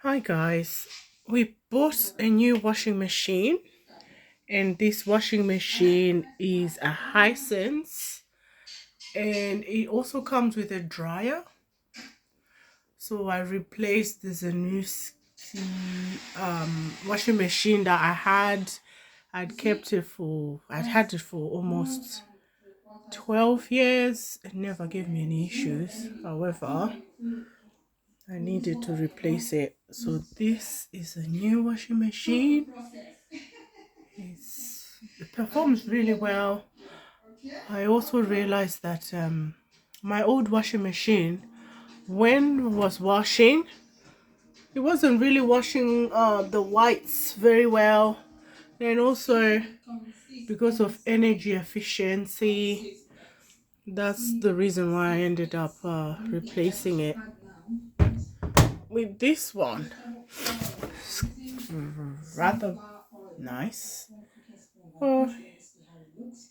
Hi guys, we bought a new washing machine, and this washing machine is a Hisense, and it also comes with a dryer. So I replaced this new washing machine that I'd had it for almost 12 years. It never gave me any issues. However, I needed to replace it. So this is a new washing machine. It performs really well. I also realized that my old washing machine, when it was washing, it wasn't really washing the whites very well. And also because of energy efficiency, that's the reason why I ended up replacing it with this one. Rather nice.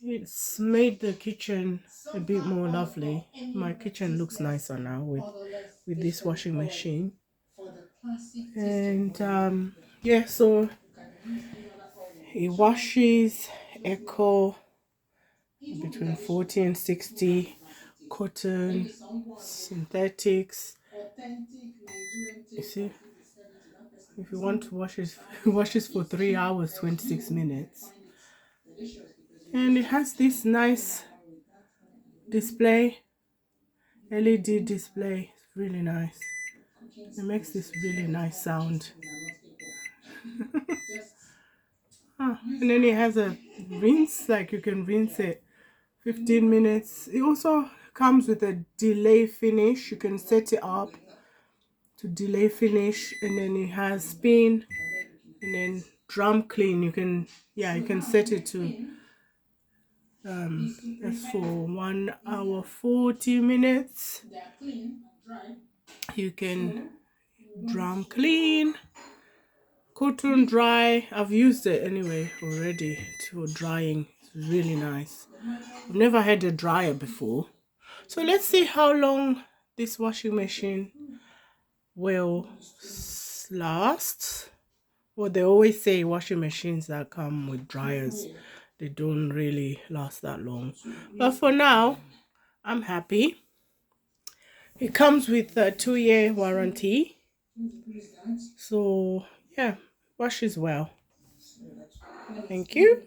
It's made the kitchen a bit more lovely. My kitchen looks nicer now with this washing machine. And yeah, so it washes eco between 40 and 60, cotton, synthetics. You see, if you want to wash it, it washes for 3 hours 26 minutes. And it has this nice display, LED display. It's really nice. It makes this really nice sound. And then it has a rinse, like you can rinse it 15 minutes. It also comes with a delay finish. You can set it up to delay finish, and then it has spin and then drum clean. You can set it to that's for 1 hour 40 minutes. You can drum clean, cotton dry. I've used it anyway already for drying. It's really nice. I've never had a dryer before, so let's see how long this washing machine will last. Well, they always say washing machines that come with dryers, they don't really last that long, but for now I'm happy. It comes with a 2-year warranty, so yeah, washes well. Thank you.